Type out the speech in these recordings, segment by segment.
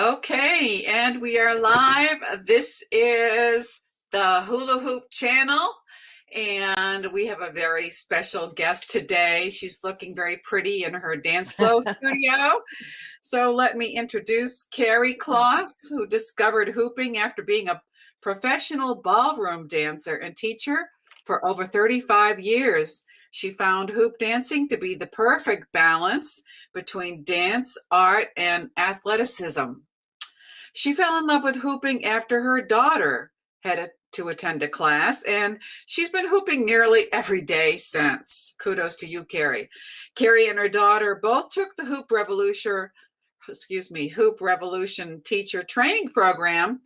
Okay, and we are live. This is the Hula Hoop channel, and we have a very special guest today. She's looking very pretty in her dance flow studio. So let me introduce Carrie Kloss, who discovered hooping after being a professional ballroom dancer and teacher for over 35 years. She found hoop dancing to be the perfect balance between dance, art, and athleticism. She fell in love with hooping after her daughter had to attend a class, and she's been hooping nearly every day since. Kudos to you, Carrie. Carrie and her daughter both took the Hoop Revolution teacher training program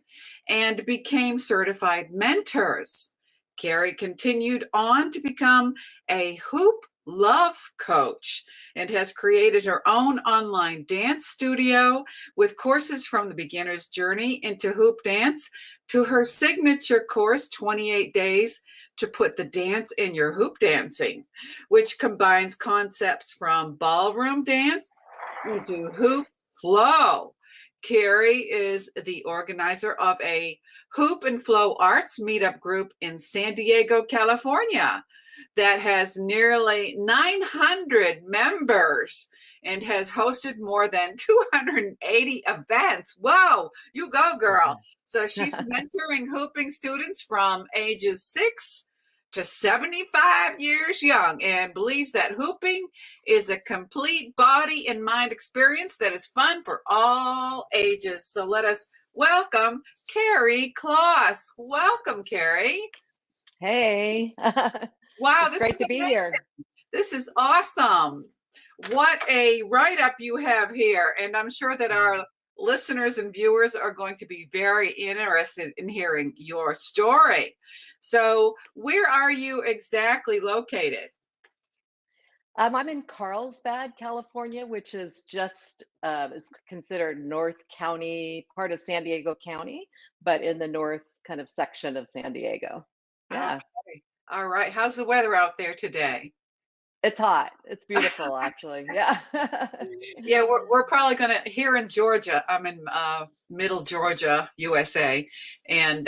and became certified mentors. Carrie continued on to become a hoop love coach and has created her own online dance studio with courses from the beginner's journey into hoop dance to her signature course, 28 Days to Put the Dance in Your Hoop Dancing, which combines concepts from ballroom dance into hoop flow. Carrie is the organizer of a Hoop and Flow Arts Meetup group in San Diego, California, that has nearly 900 members and has hosted more than 280 events. Whoa, you go, girl. So she's mentoring hooping students from ages 6 to 75 years young and believes that hooping is a complete body and mind experience that is fun for all ages. So let us welcome Carrie Kloss. Welcome, Carrie. Hey. Wow, it's great to be here. This is awesome. What a write-up you have here. And I'm sure that our listeners and viewers are going to be very interested in hearing your story. So where are you exactly located? I'm in Carlsbad, California, which is just is considered North County, part of San Diego County, but in the north kind of section of San Diego. Yeah. Okay. All right. How's the weather out there today? It's hot. It's beautiful, actually. Yeah. Yeah, we're probably gonna here in Georgia. I'm in middle Georgia, USA, and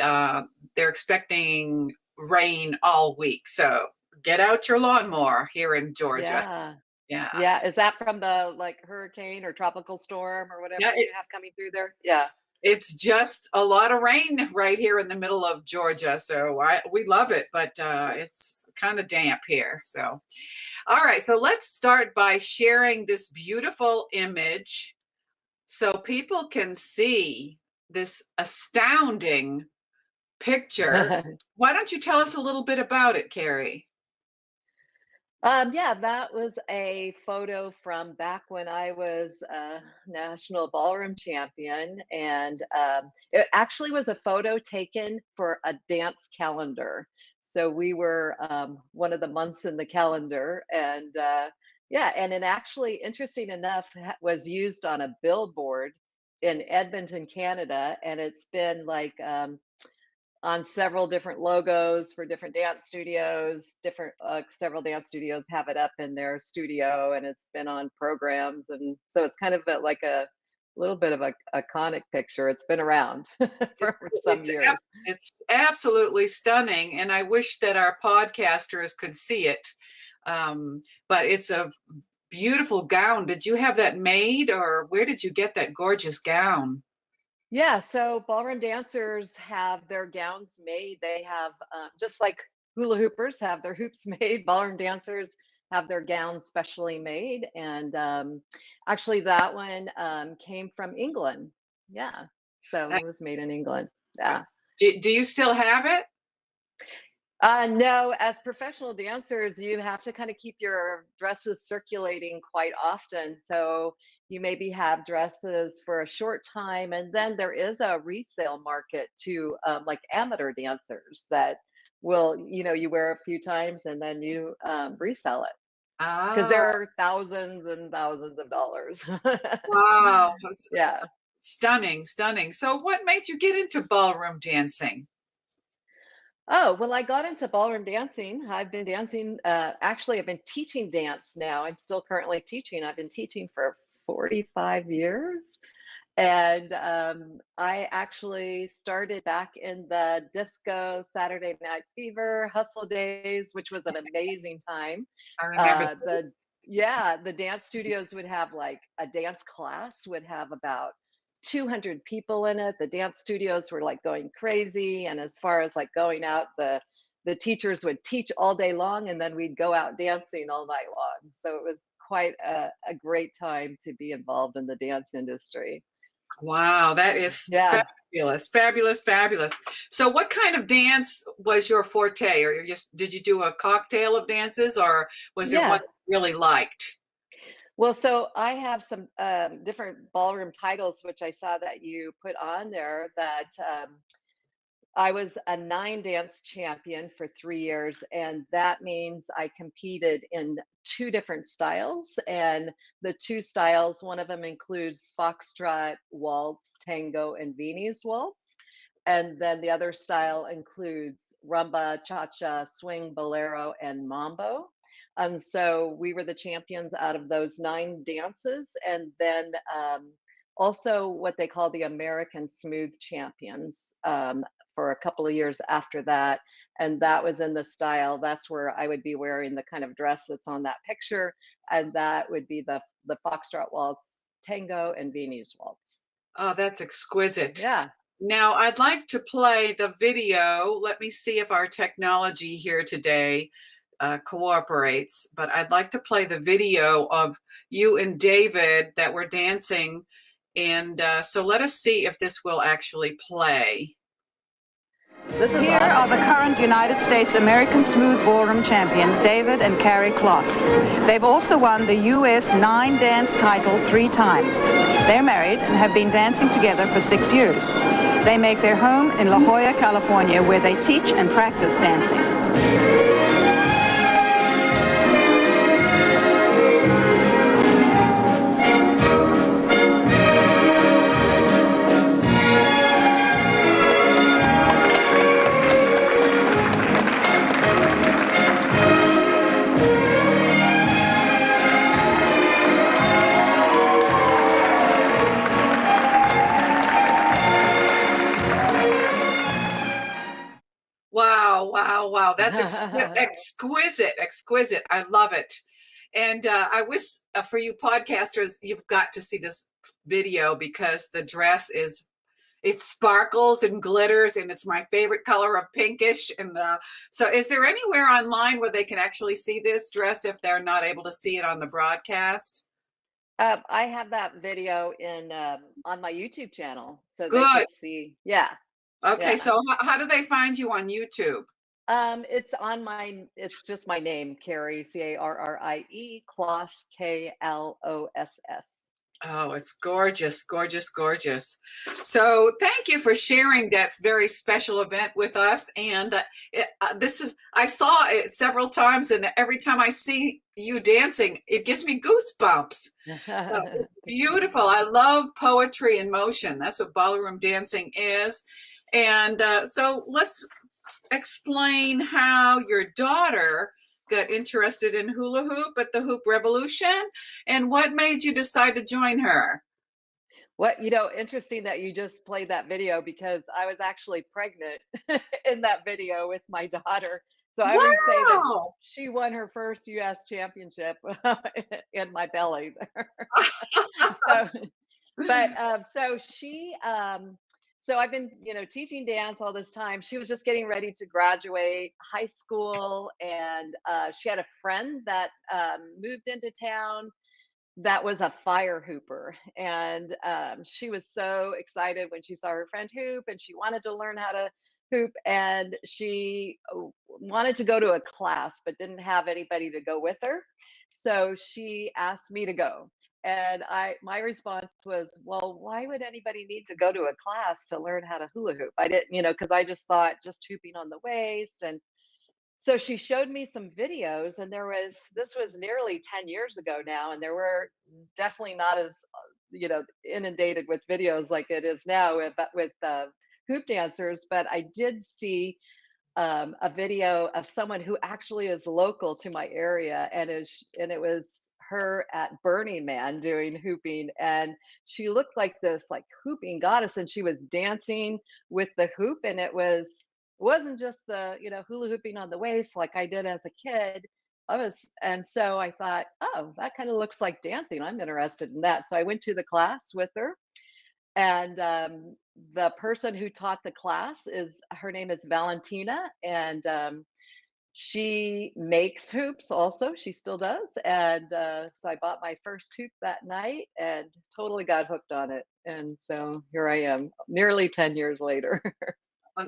they're expecting rain all week. So get out your lawnmower here in Georgia. Yeah. Yeah. Yeah. Is that from the hurricane or tropical storm or Yeah, whatever you have coming through there? Yeah. it's just a lot of rain right here in the middle of Georgia. So we love it, but it's kind of damp here. So, all right. So let's start by sharing this beautiful image so people can see this astounding picture. Why don't you tell us a little bit about it, Carrie? Yeah, that was a photo from back when I was a national ballroom champion. And it actually was a photo taken for a dance calendar. So we were one of the months in the calendar. And yeah, and it actually, interesting enough, was used on a billboard in Edmonton, Canada. And it's been on several different logos for different dance studios. Different several dance studios have it up in their studio, and it's been on programs, and so it's kind of like a little bit of a iconic picture. It's been around for some years. It's absolutely stunning, and I wish that our podcasters could see it. But it's a beautiful gown. Did you have that made, or where did you get that gorgeous gown? Yeah, so ballroom dancers have their gowns made. They have just like hula hoopers have their hoops made. Ballroom dancers have their gowns specially made, and actually, that one came from England. Yeah, so Uh, it was made in England. Yeah. do you still have it? No, as professional dancers, you have to kind of keep your dresses circulating quite often. So you maybe have dresses for a short time, and then there is a resale market to like amateur dancers that will, you wear a few times and then you resell it because Ah, there are thousands and thousands of dollars. wow. That's Yeah. stunning, stunning. So what made you get into ballroom dancing? Oh, well, I got into ballroom dancing. I've been dancing, actually, I've been teaching dance now. I'm still currently teaching. I've been teaching for 45 years. And I actually started back in the disco Saturday Night Fever hustle days, which was an amazing time. I remember those. The Yeah, the dance studios would have like a dance class would have about 200 people in it. The dance studios were like going crazy, and as far as like going out, the teachers would teach all day long, and then we'd go out dancing all night long. So it was quite a great time to be involved in the dance industry. Wow, that is Yeah. fabulous, fabulous, fabulous. So what kind of dance was your forte? Or you just did you do a cocktail of dances, or was there one Yeah. you really liked? Well, so I have some different ballroom titles, which I saw that you put on there. That I was a nine dance champion for 3 years, and that means I competed in two different styles. And the two styles, one of them includes foxtrot, waltz, tango, and Viennese waltz. And then the other style includes rumba, cha-cha, swing, bolero, and mambo. And so we were the champions out of those nine dances. And then also what they call the American Smooth Champions for a couple of years after that. And that was in the style. That's where I would be wearing the kind of dress that's on that picture. And that would be the Foxtrot Waltz, Tango, and Viennese Waltz. Oh, that's exquisite. Yeah. Now, I'd like to play the video. Let me see if our technology here today cooperates, but I'd like to play the video of you and David that were dancing. And so let us see if this will actually play. This is Here are awesome. the current United States American Smooth Ballroom champions, David and Carrie Kloss. They've also won the U.S. 9-dance title 3 times. They're married and have been dancing together for 6 years. They make their home in La Jolla, California, where they teach and practice dancing. Wow, wow, wow. That's exquisite, exquisite. I love it. And I wish for you podcasters, you've got to see this video because the dress is, it sparkles and glitters, and it's my favorite color of pinkish. And so is there anywhere online where they can actually see this dress if they're not able to see it on the broadcast? I have that video in on my YouTube channel, so they Good. could see. Yeah, Okay, yeah. so how do they find you on YouTube? It's on my. It's just my name, Carrie, Carrie, Kloss, Kloss. Oh, it's gorgeous, gorgeous, gorgeous. So thank you for sharing that very special event with us. And this is, I saw it several times, and every time I see you dancing, it gives me goosebumps. So it's beautiful. I love poetry in motion. That's what ballroom dancing is. And so let's explain how your daughter got interested in hula hoop at the Hoop Revolution and what made you decide to join her. What, interesting that you just played that video because I was actually pregnant in that video with my daughter. So I would say that Wow. she won her first US championship in my belly there. So, but so I've been, teaching dance all this time. She was just getting ready to graduate high school, and she had a friend that moved into town that was a fire hooper, and she was so excited when she saw her friend hoop, and she wanted to learn how to hoop, and she wanted to go to a class but didn't have anybody to go with her, so she asked me to go. And my response was, well, why would anybody need to go to a class to learn how to hula hoop? I didn't, because I just thought just hooping on the waist. And so she showed me some videos, and this was nearly 10 years ago now, and there were definitely not as inundated with videos like it is now with hoop dancers, but I did see a video of someone who actually is local to my area, and it was her at Burning Man doing hooping, and she looked like this like hooping goddess, and she was dancing with the hoop, and wasn't just the, hula hooping on the waist like I did as a kid. And so I thought, oh, that kind of looks like dancing. I'm interested in that. So I went to the class with her, and the person who taught the class her name is Valentina, and she makes hoops also. She still does. And so I bought my first hoop that night and totally got hooked on it. And so here I am, nearly 10 years later.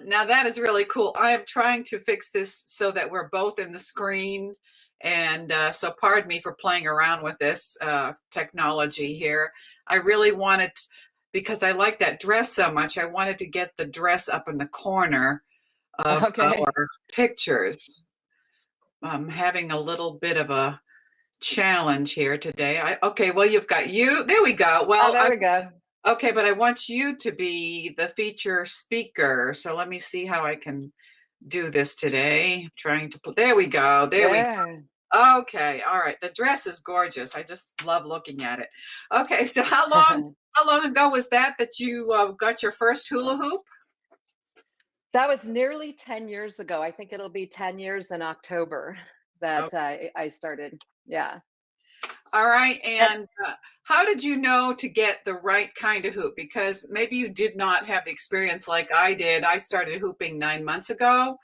Now that is really cool. I am trying to fix this so that we're both in the screen. And so pardon me for playing around with this technology here. I really wanted, because I like that dress so much, I wanted to get the dress up in the corner of Okay. our pictures. I'm having a little bit of a challenge here today. Okay, well, you've got you. There we go. Well, There we go. okay, but I want you to be the feature speaker. So let me see how I can do this today. Trying to put, there we go. There we go. Okay, all right. The dress is gorgeous. I just love looking at it. Okay, so how long ago was that you got your first hula hoop? That was nearly 10 years ago. I think it'll be 10 years in October that I started. Yeah. All right. And how did you know to get the right kind of hoop? Because maybe you did not have the experience like I did. I started hooping 9 months ago,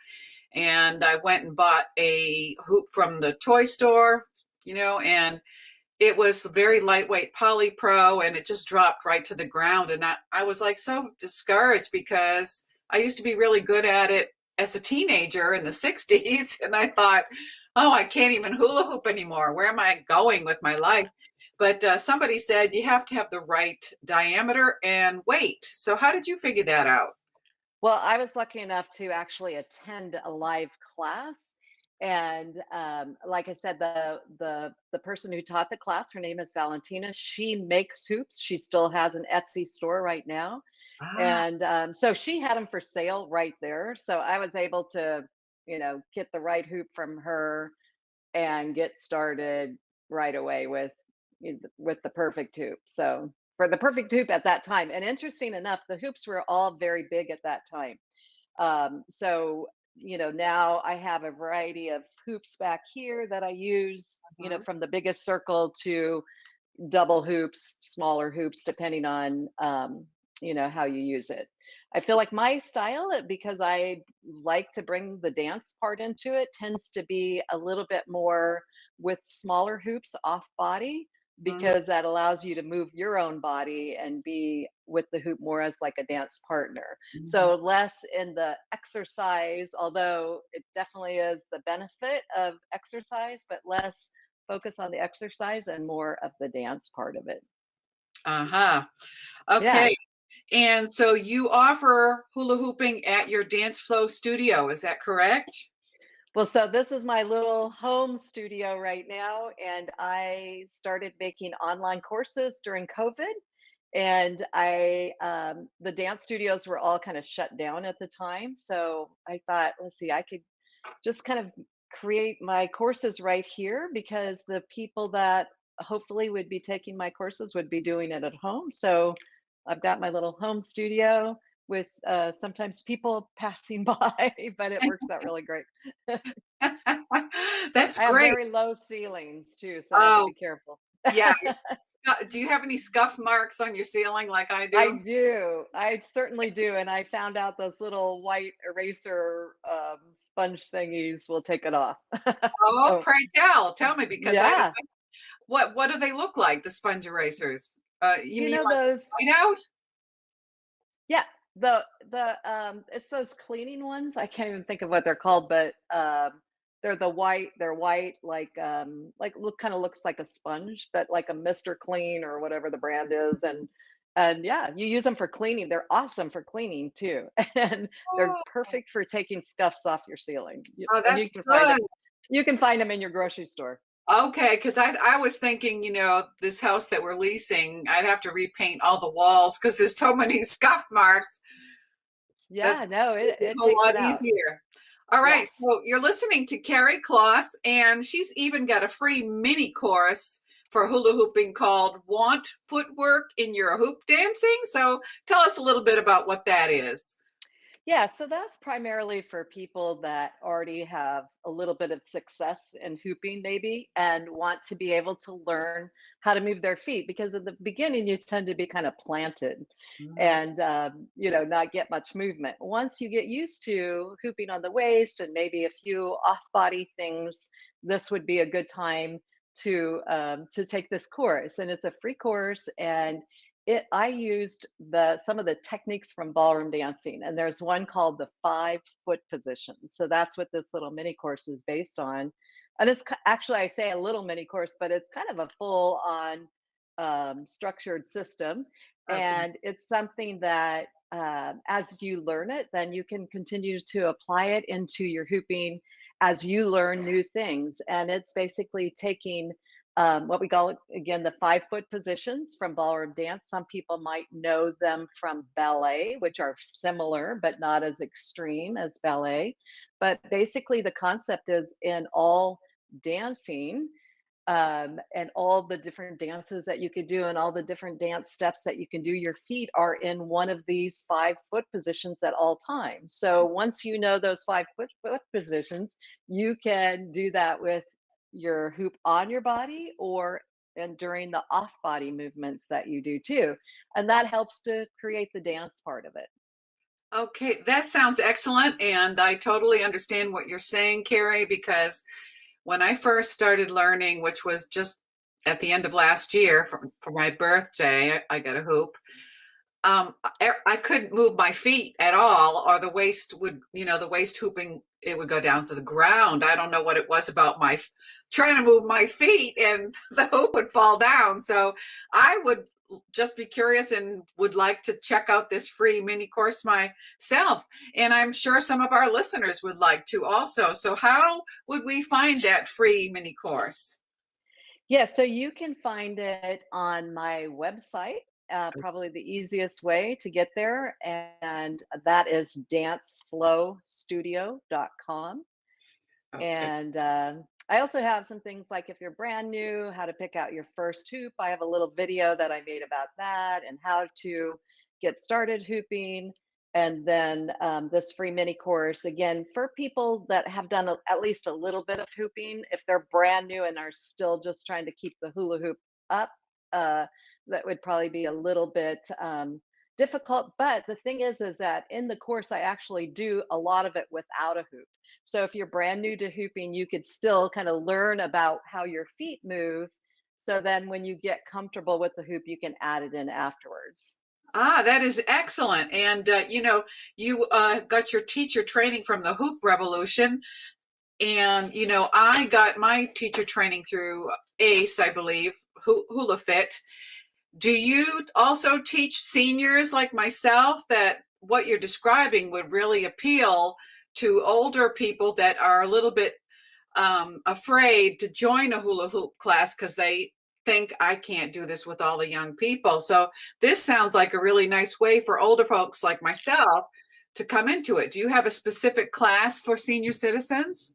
and I went and bought a hoop from the toy store, and it was very lightweight poly pro, and it just dropped right to the ground. And I was like so discouraged because I used to be really good at it as a teenager in the 60s. And I thought, oh, I can't even hula hoop anymore. Where am I going with my life? But somebody said you have to have the right diameter and weight. So how did you figure that out? Well, I was lucky enough to actually attend a live class. And like I said, the person who taught the class, her name is Valentina. She makes hoops. She still has an Etsy store right now. Ah, And so she had them for sale right there. So I was able to, get the right hoop from her and get started right away with the perfect hoop. So for the perfect hoop at that time, and interesting enough, the hoops were all very big at that time. So now I have a variety of hoops back here that I use, from the biggest circle to double hoops, smaller hoops, depending on how you use it. I feel like my style, because I like to bring the dance part into it, tends to be a little bit more with smaller hoops off body, mhm. because that allows you to move your own body and be with the hoop more as like a dance partner. Mhm. So less in the exercise, although it definitely is the benefit of exercise, but less focus on the exercise and more of the dance part of it. Uh-huh. Yeah. Okay. And so you offer hula hooping at your dance flow studio, is that correct? Well, so this is my little home studio right now, and I started making online courses during COVID. And the dance studios were all kind of shut down at the time. So I thought, let's see, I could just kind of create my courses right here, because the people that hopefully would be taking my courses would be doing it at home. So I've got my little home studio with sometimes people passing by, but it works out really great. That's I have great. very low ceilings too, so I have to Oh, be careful. yeah. Do you have any scuff marks on your ceiling like I I do? do. I certainly do. And I found out those little white eraser sponge thingies will take it off. Oh, So, pray tell. Tell me because yeah. what do they look like, the sponge erasers? You You mean know like those, whiteout? yeah, it's those cleaning ones. I can't even think of what they're called, but they're white, like look kind of looks like a sponge, but like a Mr. Clean or whatever the brand is. And yeah, you use them for cleaning. They're awesome for cleaning too. And they're Oh, perfect for taking scuffs off your ceiling. oh, And that's good. you can find them in your grocery store. Okay, because I was thinking, this house that we're leasing, I'd have to repaint all the walls because there's so many scuff marks. That Yeah, no, would be it a whole takes lot it out. easier. All Yeah. right, so you're listening to Carrie Kloss, and she's even got a free mini course for hula hooping called Want Footwork in Your Hoop Dancing. So tell us a little bit about what that is. Yeah, so that's primarily for people that already have a little bit of success in hooping, maybe, and want to be able to learn how to move their feet. Because at the beginning, you tend to be kind of planted Mhm. and, not get much movement. Once you get used to hooping on the waist and maybe a few off body things, this would be a good time to take this course. And it's a free course. And I used the some of the techniques from ballroom dancing, and there's one called the 5 foot position. So that's what this little mini course is based on. And actually, I say a little mini course, but it's kind of a full on structured system. Okay. And it's something that as you learn it, then you can continue to apply it into your hooping as you learn new things. And it's basically taking what we call again the 5 foot positions from ballroom dance. Some people might know them from ballet, which are similar but not as extreme as ballet. But basically, the concept is in all dancing and all the different dances that you could do and all the different dance steps that you can do, your feet are in one of these 5 foot positions at all times. So once you know those 5 foot positions, you can do that with your hoop on your body or and during the off body movements that you do too. And that helps to create the dance part of it. Okay, that sounds excellent. And I totally understand what you're saying, Carrie, because when I first started learning, which was just at the end of last year for my birthday, I got a hoop. I couldn't move my feet at all, or the waist would, the waist hooping, it would go down to the ground. I don't know what it was about my trying to move my feet and the hoop would fall down. So I would just be curious and would like to check out this free mini course myself. And I'm sure some of our listeners would like to also. So how would we find that free mini course? Yeah, so you can find it on my website. Probably the easiest way to get there, and that is danceflowstudio.com. Okay. And I also have some things like if you're brand new, how to pick out your first hoop. I have a little video that I made about that and how to get started hooping. And then this free mini course, again, for people that have done at least a little bit of hooping, if they're brand new and are still just trying to keep the hula hoop up, uh, that would probably be a little bit difficult. But the thing is that in the course, I actually do a lot of it without a hoop. So if you're brand new to hooping, you could still kind of learn about how your feet move. So then when you get comfortable with the hoop, you can add it in afterwards. Ah, that is excellent. And, you got your teacher training from the Hoop Revolution. And, I got my teacher training through ACE, I believe, Hula Fit. Do you also teach seniors like myself that what you're describing would really appeal to older people that are a little bit afraid to join a hula hoop class because they think I can't do this with all the young people? So this sounds like a really nice way for older folks like myself to come into it. Do you have a specific class for senior citizens?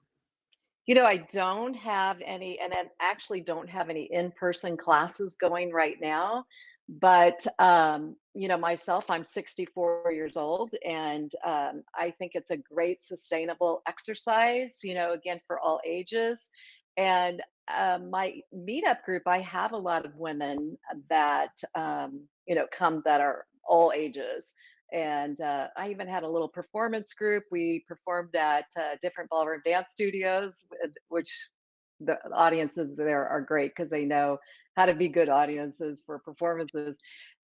I don't have any, and I actually don't have any in-person classes going right now. But myself, I'm 64 years old, and I think it's a great sustainable exercise. Again for all ages. And my meetup group, I have a lot of women that come that are all ages. And I even had a little performance group. We performed at different ballroom dance studios, which the audiences there are great because they know how to be good audiences for performances.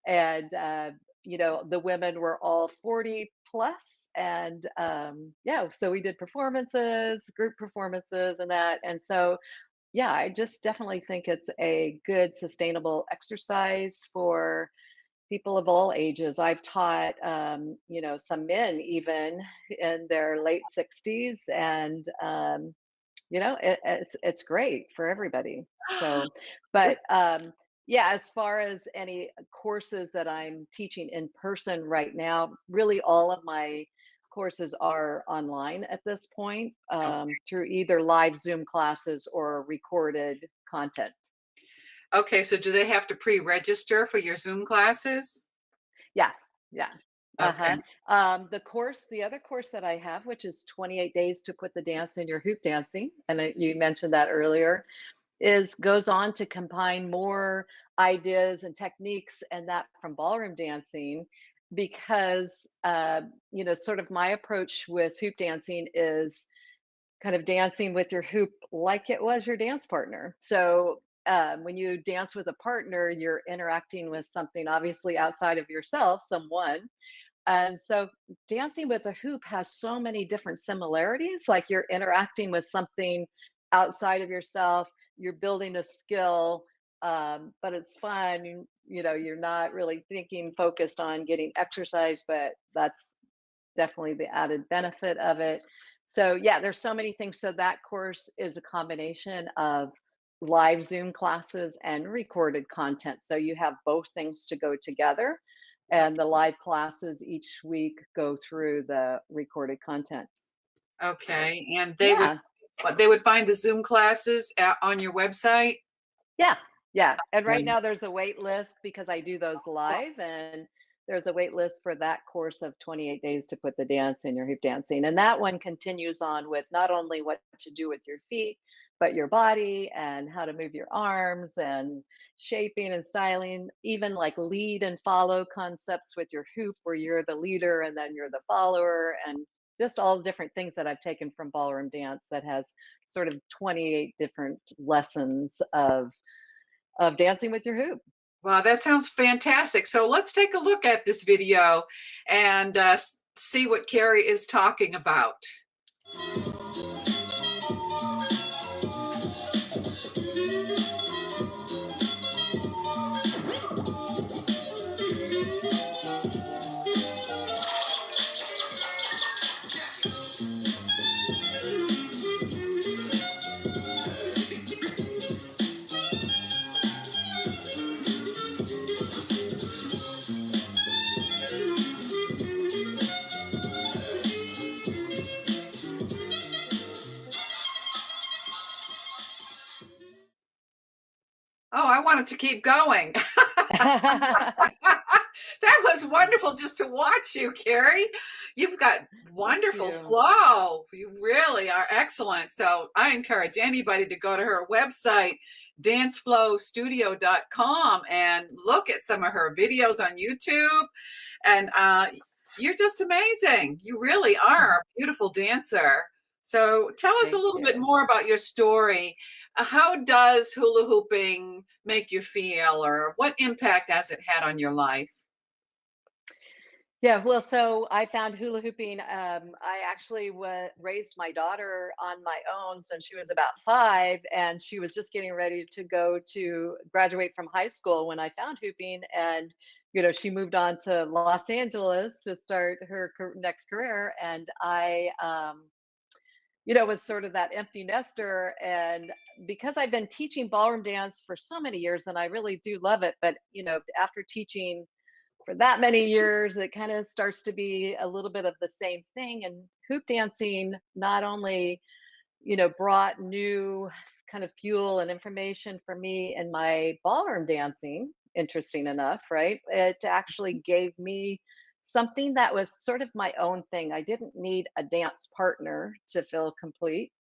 And the women were all 40 plus, and yeah, so we did performances, group performances, and that. And so yeah, I just definitely think it's a good sustainable exercise for people of all ages. I've taught, some men even in their late 60s, and it's great for everybody. So, but yeah, as far as any courses that I'm teaching in person right now, really all of my courses are online at this point through either live Zoom classes or recorded content. Okay, so do they have to pre-register for your Zoom classes? Yes, yeah. Uh-huh. Okay. The other course that I have, which is 28 days to put the dance in your hoop dancing, and you mentioned that earlier, is goes on to combine more ideas and techniques and that from ballroom dancing because sort of my approach with hoop dancing is kind of dancing with your hoop like it was your dance partner. So when you dance with a partner, you're interacting with something obviously outside of yourself, someone. And so dancing with a hoop has so many different similarities, like you're interacting with something outside of yourself, you're building a skill, but it's fun. You're not really thinking focused on getting exercise, but that's definitely the added benefit of it. So yeah, there's so many things. So that course is a combination of live Zoom classes and recorded content. So you have both things to go together. And the live classes each week go through the recorded content. Okay, and Yeah, they would find the Zoom classes on your website? yeah, yeah. And right Okay. now there's a wait list because I do those live, and there's a wait list for that course of 28 days to put the dance in your hoop dancing. And that one continues on with not only what to do with your feet, but your body and how to move your arms and shaping and styling, even like lead and follow concepts with your hoop where you're the leader and then you're the follower, and just all the different things that I've taken from ballroom dance that has sort of 28 different lessons of dancing with your hoop. Wow, that sounds fantastic. So let's take a look at this video and see what Carrie is talking about. Oh, I wanted to keep going. That was wonderful just to watch you, Carrie. You've got Thank wonderful you. flow. You really are excellent. So I encourage anybody to go to her website, danceflowstudio.com, and look at some of her videos on YouTube. And you're just amazing. You really are a beautiful dancer. So tell us a Thank little bit you. more about your story. How does hula hooping make you feel, or what impact has it had on your life? Yeah, well, so I found hula hooping. I actually raised my daughter on my own since she was about 5, and she was just getting ready to go to graduate from high school when I found hooping. And she moved on to Los Angeles to start her next career, and I was sort of that empty nester. And because I've been teaching ballroom dance for so many years, and I really do love it, but after teaching for that many years, it kind of starts to be a little bit of the same thing. And hoop dancing not only, brought new kind of fuel and information for me in my ballroom dancing, interesting enough, right? It actually gave me something that was sort of my own thing. I didn't need a dance partner to feel complete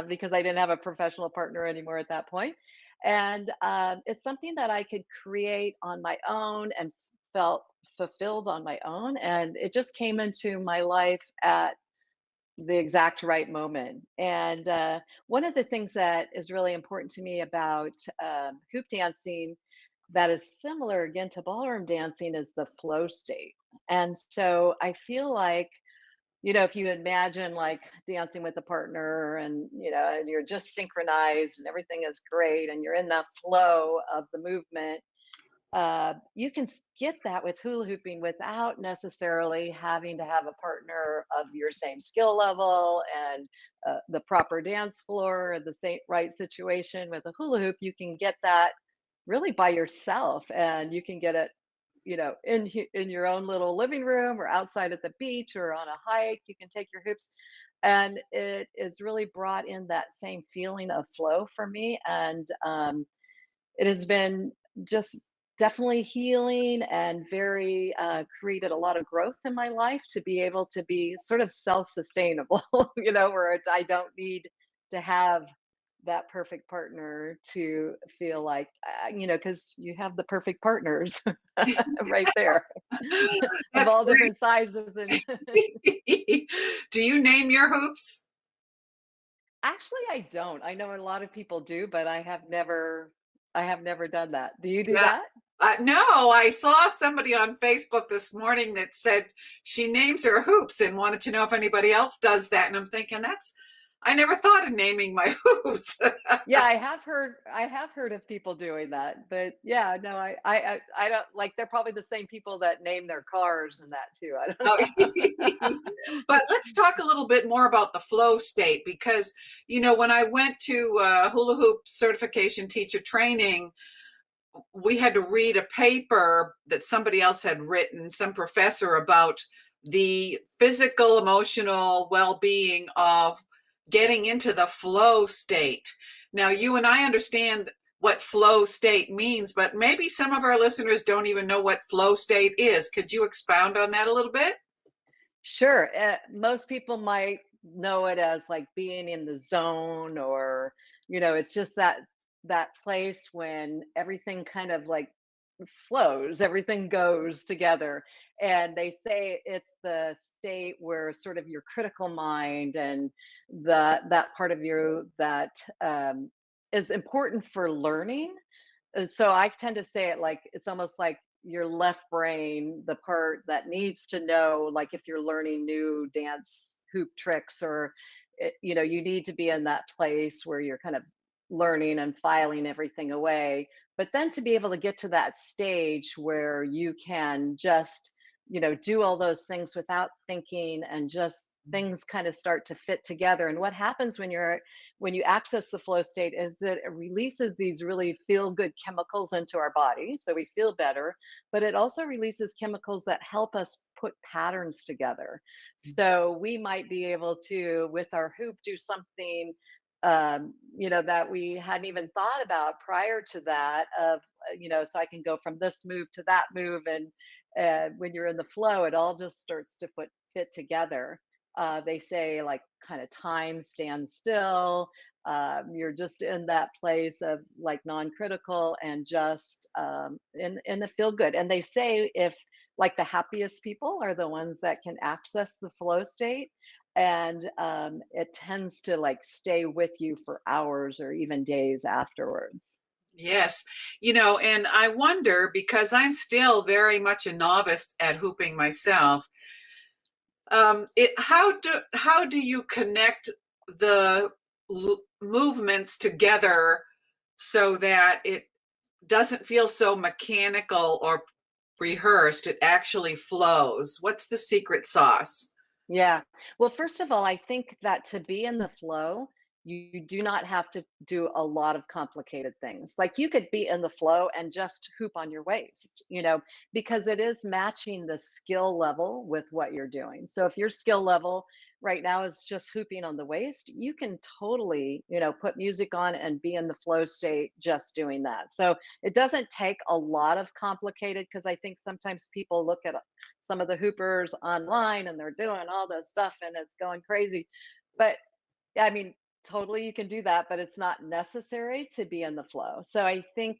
because I didn't have a professional partner anymore at that point. And it's something that I could create on my own and felt fulfilled on my own. And it just came into my life at the exact right moment. And one of the things that is really important to me about hoop dancing that is similar again to ballroom dancing is the flow state. And so I feel like if you imagine like dancing with a partner and and you're just synchronized and everything is great and you're in that flow of the movement, you can get that with hula hooping without necessarily having to have a partner of your same skill level and the proper dance floor, the same right situation. With a hula hoop, you can get that really by yourself, and you can get it in your own little living room or outside at the beach or on a hike. You can take your hoops, and it is really brought in that same feeling of flow for me. And it has been just definitely healing and very created a lot of growth in my life to be able to be sort of self-sustainable, where I don't need to have that perfect partner to feel like, because you have the perfect partners right there of That's all great. different sizes. And Do you name your hoops? actually, I don't. I know a lot of people do, but I have never done that. Do you do Yeah. that? No, I saw somebody on Facebook this morning that said she names her hoops and wanted to know if anybody else does that. And I'm thinking I never thought of naming my hoops. Yeah, I have heard of people doing that, but yeah, no, I don't like. They're probably the same people that name their cars and that too. I don't Oh, know. but let's talk a little bit more about the flow state because, when I went to hula hoop certification teacher training, we had to read a paper that somebody else had written, some professor, about the physical, emotional well-being of getting into the flow state. Now, you and I understand what flow state means, but maybe some of our listeners don't even know what flow state is. Could you expound on that a little bit? Sure. Most people might know it as like being in the zone, or it's just that place when everything kind of like flows, everything goes together. And they say it's the state where sort of your critical mind and that part of you that is important for learning. So I tend to say it like it's almost like your left brain, the part that needs to know, like if you're learning new dance hoop tricks, or you need to be in that place where you're kind of learning and filing everything away. But then to be able to get to that stage where you can just, do all those things without thinking, and just things kind of start to fit together. And what happens when you access the flow state is that it releases these really feel good chemicals into our body, so we feel better, but it also releases chemicals that help us put patterns together. So we might be able to, with our hoop, do something that we hadn't even thought about prior to that, so I can go from this move to that move. And when you're in the flow, it all just starts to fit together. They say, like, kind of time stands still. You're just in that place of like non-critical, and just in the feel good. And they say, if like the happiest people are the ones that can access the flow state, and it tends to like stay with you for hours or even days afterwards. Yes. And I wonder because I'm still very much a novice at hooping myself. How do you connect the movements together so that it doesn't feel so mechanical or rehearsed? It actually flows. What's the secret sauce? Yeah. Well, first of all, I think that to be in the flow, you do not have to do a lot of complicated things. Like, you could be in the flow and just hoop on your waist, because it is matching the skill level with what you're doing. So if your skill level right now is just hooping on the waist, you can totally, put music on and be in the flow state just doing that. So it doesn't take a lot of complicated, because I think sometimes people look at some of the hoopers online and they're doing all this stuff and it's going crazy. But yeah, I mean, totally you can do that, but it's not necessary to be in the flow. So I think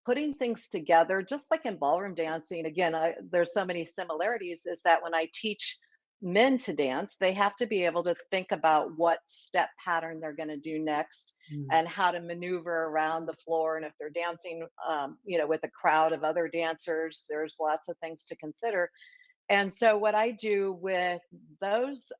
putting things together, just like in ballroom dancing, again, there's so many similarities, is that when I teach men to dance, they have to be able to think about what step pattern they're going to do next, Mm. and how to maneuver around the floor. And if they're dancing, with a crowd of other dancers, there's lots of things to consider. And so, what I do with those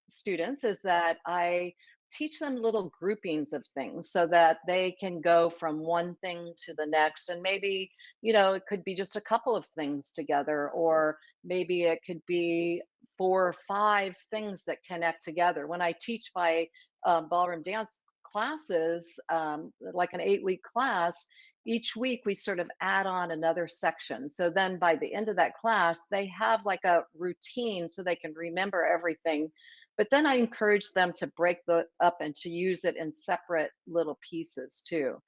students is that I teach them little groupings of things so that they can go from one thing to the next. And maybe, it could be just a couple of things together, or maybe it could be 4 or 5 things that connect together. When I teach my ballroom dance classes, like an 8-week class, each week we sort of add on another section. So then by the end of that class, they have like a routine so they can remember everything. But then I encourage them to break the up and to use it in separate little pieces too.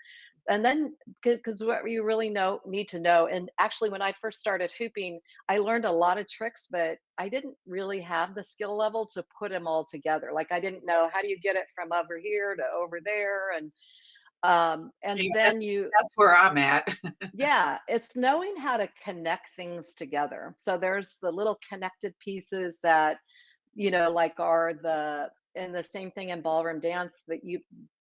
And then, because what you really need to know, and actually, when I first started hooping, I learned a lot of tricks, but I didn't really have the skill level to put them all together. Like I didn't know how do you get it from over here to over there, and Yeah, then you, that's where I'm at. yeah, it's knowing how to connect things together. So there's the little connected pieces that, like are and the same thing in ballroom dance, that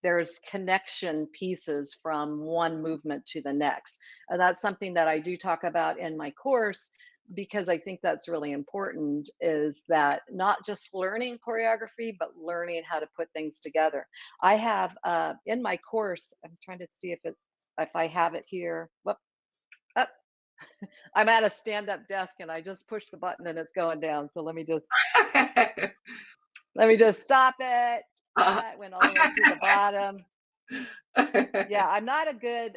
there's connection pieces from one movement to the next. And that's something that I do talk about in my course, because I think that's really important, is that not just learning choreography, but learning how to put things together. I have in my course, I'm trying to see if I have it here. Whoop, up. I'm at a stand-up desk and I just pushed the button and it's going down. So let me just stop it. That went all the way to the bottom. Yeah, I'm not a good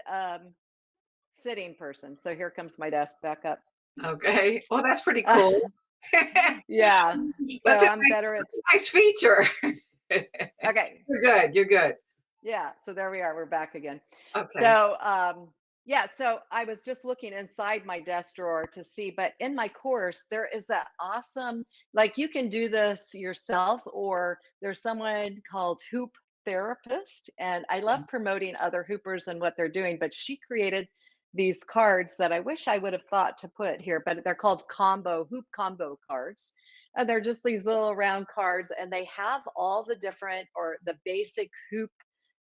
sitting person. So here comes my desk back up. Okay. Well, that's pretty cool. Yeah. That's So a I'm better at. nice feature. Okay. You're good. You're good. Yeah. So there we are. We're back again. Okay. So yeah. So I was just looking inside my desk drawer to see, but in my course there is that awesome. Like you can do this yourself, or there's someone called Hoop Therapist, and I love promoting other hoopers and what they're doing. But she created these cards that I wish I would have thought to put here, but they're called hoop combo cards. And they're just these little round cards, and they have all the different or the basic hoop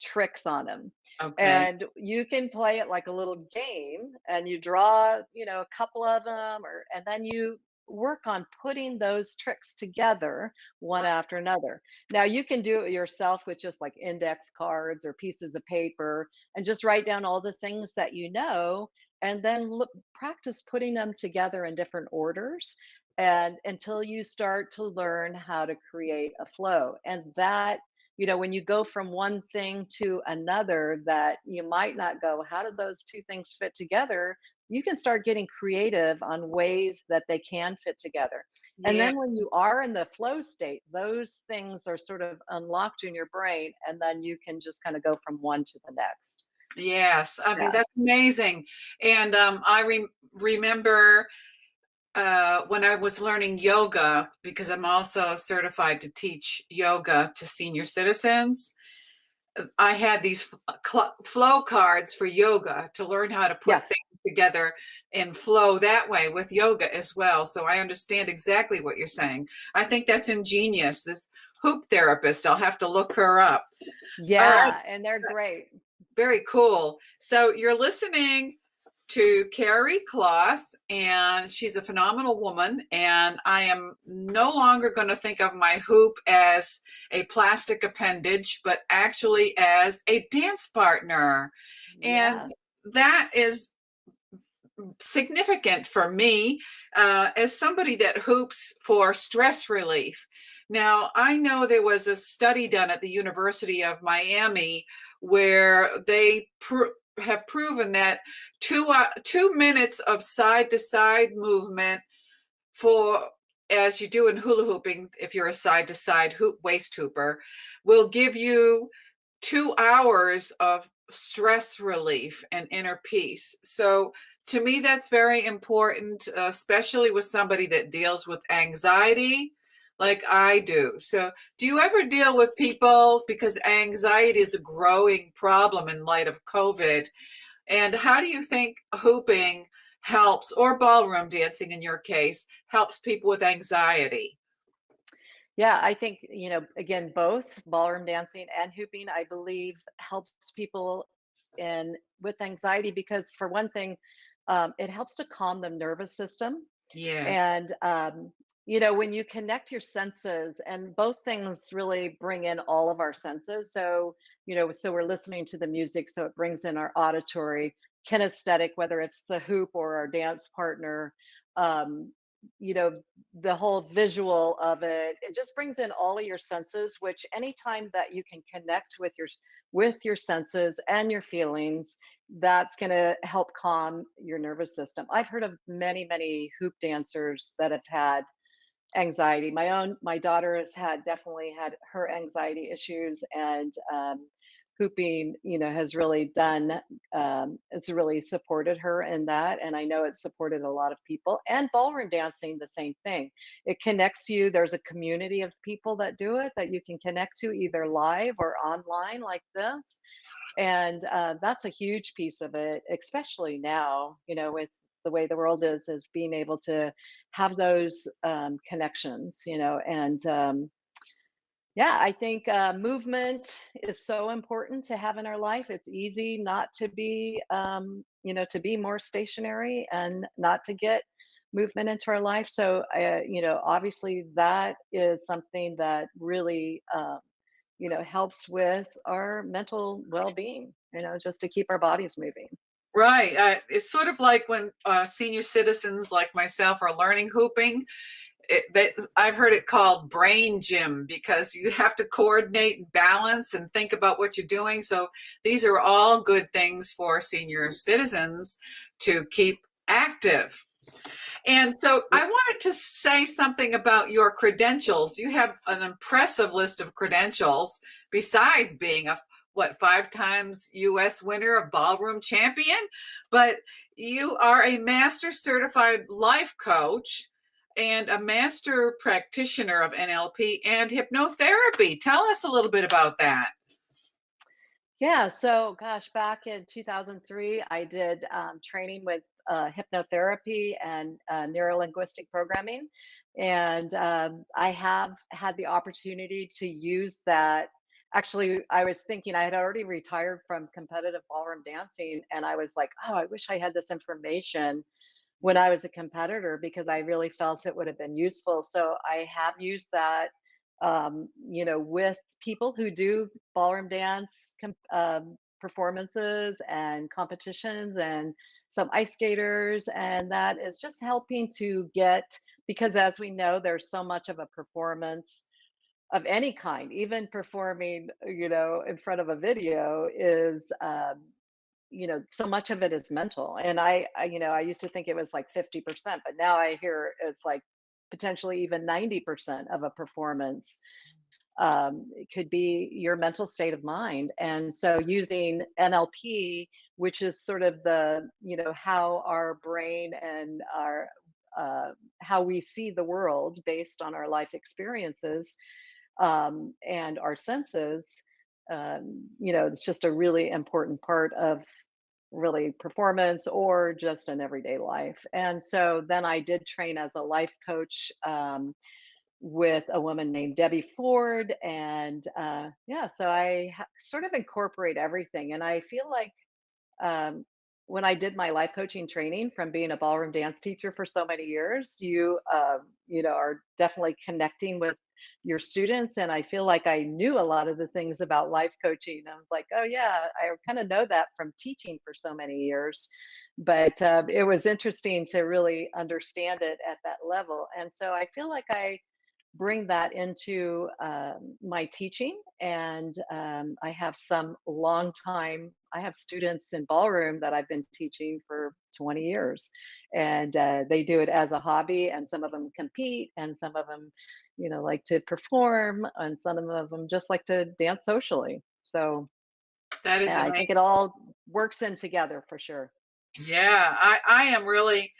tricks on them. Okay. And you can play it like a little game, and you draw, a couple of them, and then you work on putting those tricks together one after another. Now you can do it yourself with just like index cards or pieces of paper, and just write down all the things that and then practice putting them together in different orders, and until you start to learn how to create a flow. And that, when you go from one thing to another, that you might not go, how did those two things fit together? You can start getting creative on ways that they can fit together. And Yes. then when you are in the flow state, those things are sort of unlocked in your brain, and then you can just kind of go from one to the next. Yes. I mean, Yeah. that's amazing. And I remember when I was learning yoga, because I'm also certified to teach yoga to senior citizens. I had these flow cards for yoga to learn how to put Yes. things together and flow that way with yoga as well. So I understand exactly what you're saying. I think that's ingenious. This hoop therapist, I'll have to look her up. All right, Yeah. And they're great. very cool. So you're listening to Carrie Kloss, and she's a phenomenal woman. And I am no longer going to think of my hoop as a plastic appendage, but actually as a dance partner. Yeah. And that is significant for me as somebody that hoops for stress relief. Now, I know there was a study done at the University of Miami where they have proven that 2 minutes of side to side movement for as you do in hula hooping, if you're a side to side hoop waist hooper, will give you 2 hours of stress relief and inner peace. So to me, that's very important, especially with somebody that deals with anxiety like I do. So do you ever deal with people, because anxiety is a growing problem in light of COVID? And how do you think hooping helps, or ballroom dancing in your case, helps people with anxiety? Yeah, I think, again, both ballroom dancing and hooping, I believe, helps people in with anxiety, because for one thing, it helps to calm the nervous system. Yes. And when you connect your senses, and both things really bring in all of our senses. So, so we're listening to the music, so it brings in our auditory, kinesthetic, whether it's the hoop or our dance partner. Um, you know, the whole visual of it just brings in all of your senses, which anytime that you can connect with your senses and your feelings, that's going to help calm your nervous system. I've heard of many hoop dancers that have had anxiety. My daughter has definitely had her anxiety issues, and hooping, has really has really supported her in that. And I know it's supported a lot of people. And ballroom dancing, the same thing. It connects you. There's a community of people that do it that you can connect to either live or online like this. And that's a huge piece of it, especially now, with the way the world is being able to have those connections, and yeah, I think movement is so important to have in our life. It's easy not to be, to be more stationary and not to get movement into our life. So, obviously that is something that really, helps with our mental well-being, just to keep our bodies moving. Right. It's sort of like when senior citizens like myself are learning hooping. I've heard it called brain gym because you have to coordinate and balance and think about what you're doing. So these are all good things for senior citizens to keep active. And so I wanted to say something about your credentials. You have an impressive list of credentials besides being a what 5 times US winner of ballroom champion, but you are a master certified life coach and a master practitioner of NLP and hypnotherapy. Tell us a little bit about that. Yeah, so gosh, back in 2003, I did training with hypnotherapy and neurolinguistic programming. And I have had the opportunity to use that. Actually, I was thinking I had already retired from competitive ballroom dancing, and I was like, oh, I wish I had this information when I was a competitor because I really felt it would have been useful. So I have used that, with people who do ballroom dance performances and competitions and some ice skaters. And that is just helping to get, because as we know, there's so much of a performance of any kind, even performing, in front of a video is, so much of it is mental. And I used to think it was like 50%, but now I hear it's like potentially even 90% of a performance. It could be your mental state of mind. And so using NLP, which is sort of the, how our brain and our, how we see the world based on our life experiences, and our senses, it's just a really important part of really performance or just in everyday life. And so then I did train as a life coach, with a woman named Debbie Ford. And yeah, so sort of incorporate everything. And I feel like um, when I did my life coaching training from being a ballroom dance teacher for so many years, are definitely connecting with your students. And I feel like I knew a lot of the things about life coaching. I was like, oh yeah, I kind of know that from teaching for so many years. But it was interesting to really understand it at that level. And so I feel like I bring that into my teaching. And I have some long time, I have students in ballroom that I've been teaching for 20 years. And they do it as a hobby, and some of them compete, and some of them, like to perform, and some of them just like to dance socially. So That is yeah, I amazing. think it all works in together for sure. Yeah, I am really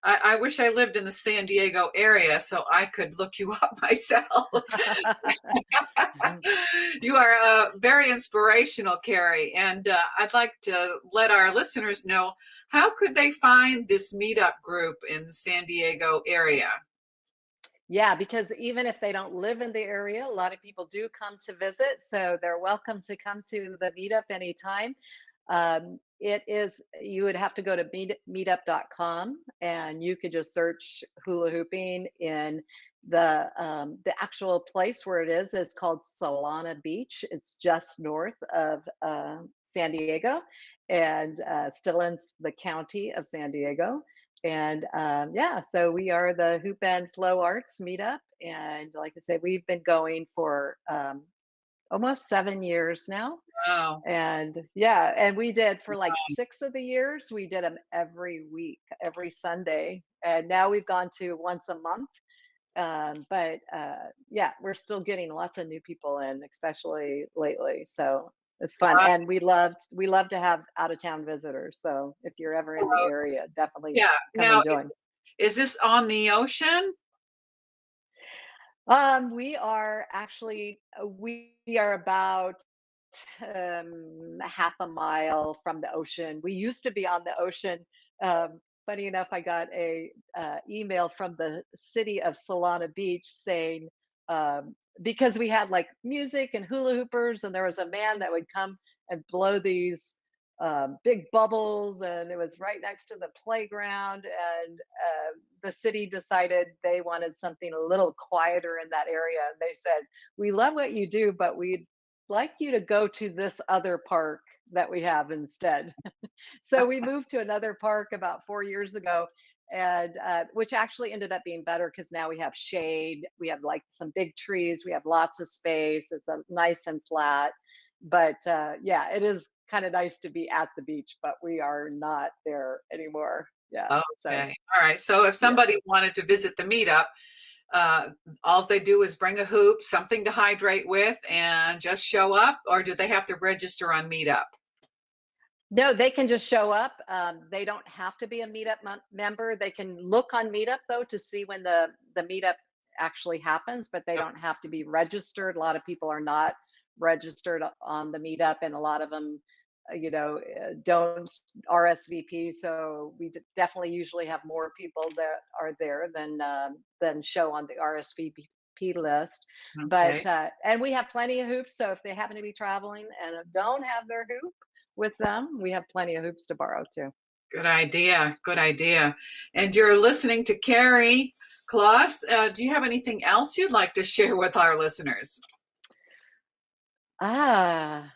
I wish I lived in the San Diego area so I could look you up myself. You are very inspirational, Carrie, and I'd like to let our listeners know how could they find this meetup group in the San Diego area? Yeah, because even if they don't live in the area, a lot of people do come to visit. So they're welcome to come to the meetup anytime. It is, you would have to go to meetup.com, and you could just search hula hooping in the actual place where it is called Solana Beach. It's just north of San Diego, and still in the county of San Diego. And yeah, so we are the Hoop and Flow Arts Meetup. And like I said, we've been going for almost 7 years now. Oh, And yeah, and we did for like 6 of the years, we did them every week, every Sunday. And now we've gone to once a month. But yeah, we're still getting lots of new people in, especially lately. So It's fun, and we love to have out of town visitors. So if you're ever in the area, definitely Yeah. come Now, and join. is this on the ocean? We are actually we are about half a mile from the ocean. We used to be on the ocean. Funny enough, I got a email from the city of Solana Beach saying because we had like music and hula hoopers, and there was a man that would come and blow these big bubbles, and it was right next to the playground. And the city decided they wanted something a little quieter in that area, and they said, "We love what you do, but we'd like you to go to this other park that we have instead." So we moved to another park about 4 years ago, and which actually ended up being better because now we have shade, we have like some big trees, we have lots of space. It's a nice and flat, but yeah, it is kind of nice to be at the beach, but we are not there anymore. Yeah. So Okay. All right. So if yeah. somebody wanted to visit the meetup, uh, all they do is bring a hoop, something to hydrate with, and just show up, or do they have to register on Meetup? No, they can just show up. They don't have to be a Meetup member. They can look on Meetup though to see when the Meetup actually happens, but they don't have to be registered. A lot of people are not registered on the Meetup, and a lot of them, don't RSVP. So we definitely usually have more people that are there than show on the RSVP list. But Okay. and we have plenty of hoops. So if they happen to be traveling and don't have their hoop with them, we have plenty of hoops to borrow too. Good idea. Good idea. And you're listening to Carrie Kloss. Do you have anything else you'd like to share with our listeners? Ah,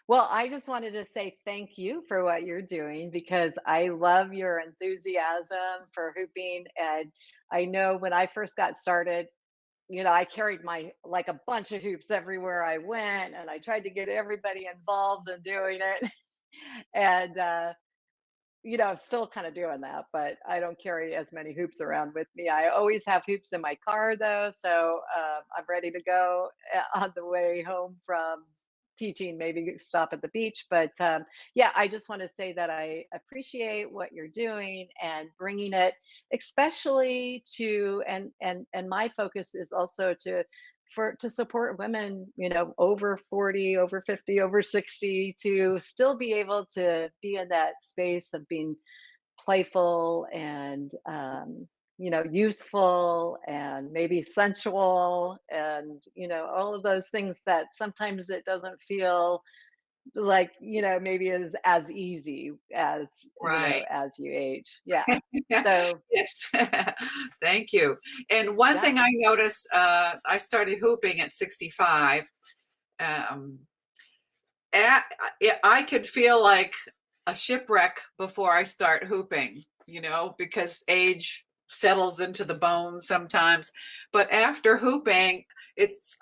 well, I just wanted to say thank you for what you're doing because I love your enthusiasm for hooping. And I know when I first got started, I carried my like a bunch of hoops everywhere I went, and I tried to get everybody involved in doing it. And still kind of doing that, but I don't carry as many hoops around with me. I always have hoops in my car though, so I'm ready to go on the way home from teaching. Maybe stop at the beach, but yeah, I just want to say that I appreciate what you're doing and bringing it, especially to and my focus is also to support women, over 40, over 50, over 60, to still be able to be in that space of being playful and youthful and maybe sensual, and all of those things that sometimes it doesn't feel like maybe is as easy as Right. as you age. Yeah. So Yes. Thank you. And one yeah. thing I noticed, I started hooping at 65. Um, I could feel like a shipwreck before I start hooping, because age settles into the bones sometimes. But after hooping,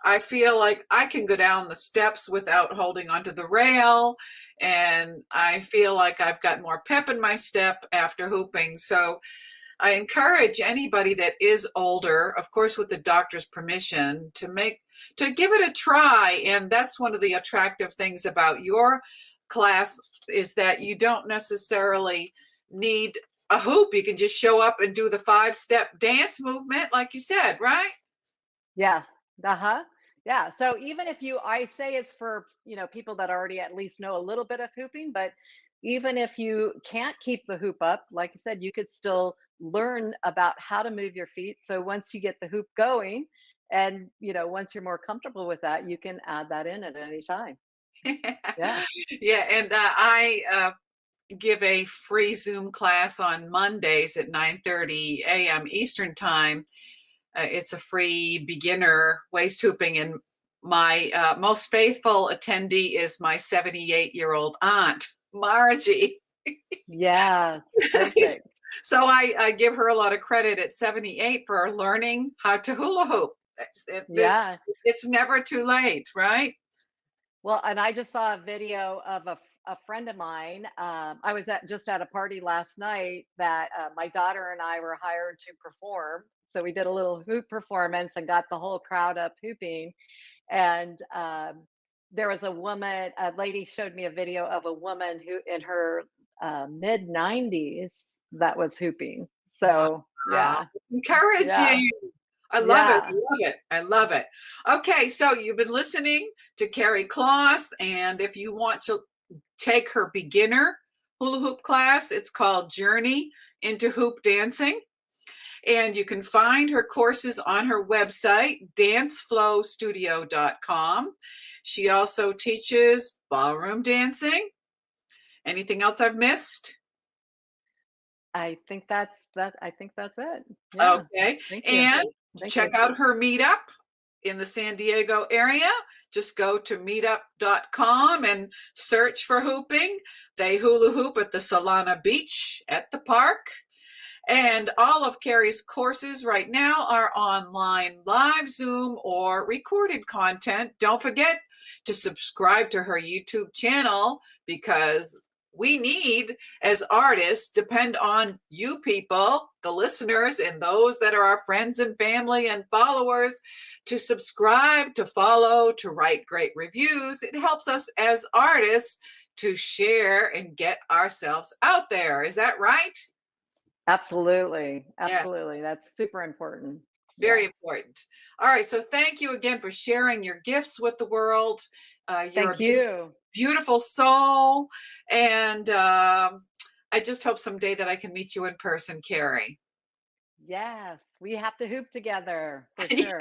I feel like I can go down the steps without holding onto the rail. And I feel like I've got more pep in my step after hooping. So I encourage anybody that is older, of course, with the doctor's permission, to give it a try. And that's one of the attractive things about your class, is that you don't necessarily need a hoop. You can just show up and do the 5-step dance movement, like you said, right? Yes. Uh-huh. Yeah. So even if I say it's for, people that already at least know a little bit of hooping, but even if you can't keep the hoop up, like I said, you could still learn about how to move your feet. So once you get the hoop going and, once you're more comfortable with that, you can add that in at any time. Yeah. Yeah, and I give a free Zoom class on Mondays at 9:30 a.m. Eastern time. It's a free beginner waist hooping, and my most faithful attendee is my 78-year-old aunt, Margie. Yes. Perfect. So I give her a lot of credit at 78 for learning how to hula hoop. Yeah. It's never too late, right? Well, and I just saw a video of a friend of mine. I was just at a party last night that my daughter and I were hired to perform. So we did a little hoop performance and got the whole crowd up hooping. And there was a lady showed me a video of a woman who in her mid 90s that was hooping. So Wow. yeah, yeah, Encouraging. I love it. I yeah. love it. I love it. Okay, so you've been listening to Carrie Kloss, and if you want to take her beginner hula hoop class, it's called Journey into Hoop Dancing. And you can find her courses on her website, danceflowstudio.com. She also teaches ballroom dancing. Anything else I've missed? I think that's it. Yeah. Okay. Thank you. And Thank check you. out her meetup in the San Diego area. Just go to meetup.com and search for hooping. They hula hoop at the Solana Beach at the park. And all of Carrie's courses right now are online, live Zoom, or recorded content. Don't forget to subscribe to her YouTube channel, because we need, as artists, depend on you people, the listeners, and those that are our friends and family and followers, to subscribe, to follow, to write great reviews. It helps us as artists to share and get ourselves out there. Is that right? Absolutely. Yes. Absolutely. That's super important. Very Yeah. important. All right. So thank you again for sharing your gifts with the world. You're Thank you. beautiful soul. And I just hope someday that I can meet you in person, Carrie. Yes, we have to hoop together for sure.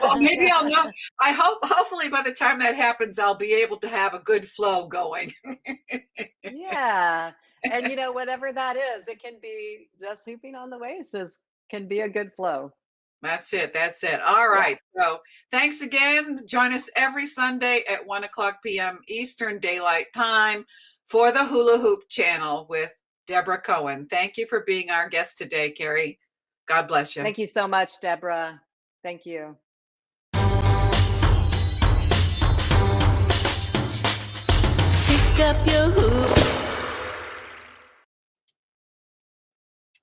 Well, maybe I'll know. Hopefully by the time that happens, I'll be able to have a good flow going. Yeah. And whatever that is, it can be just hooping on the waist can be a good flow. That's it. That's it. All Yeah. right. So thanks again. Join us every Sunday at 1:00 p.m. Eastern Daylight Time for the Hula Hoop Channel with Deborah Cohen. Thank you for being our guest today, Carrie. God bless you. Thank you so much, Deborah. Thank you. Pick up your hoop.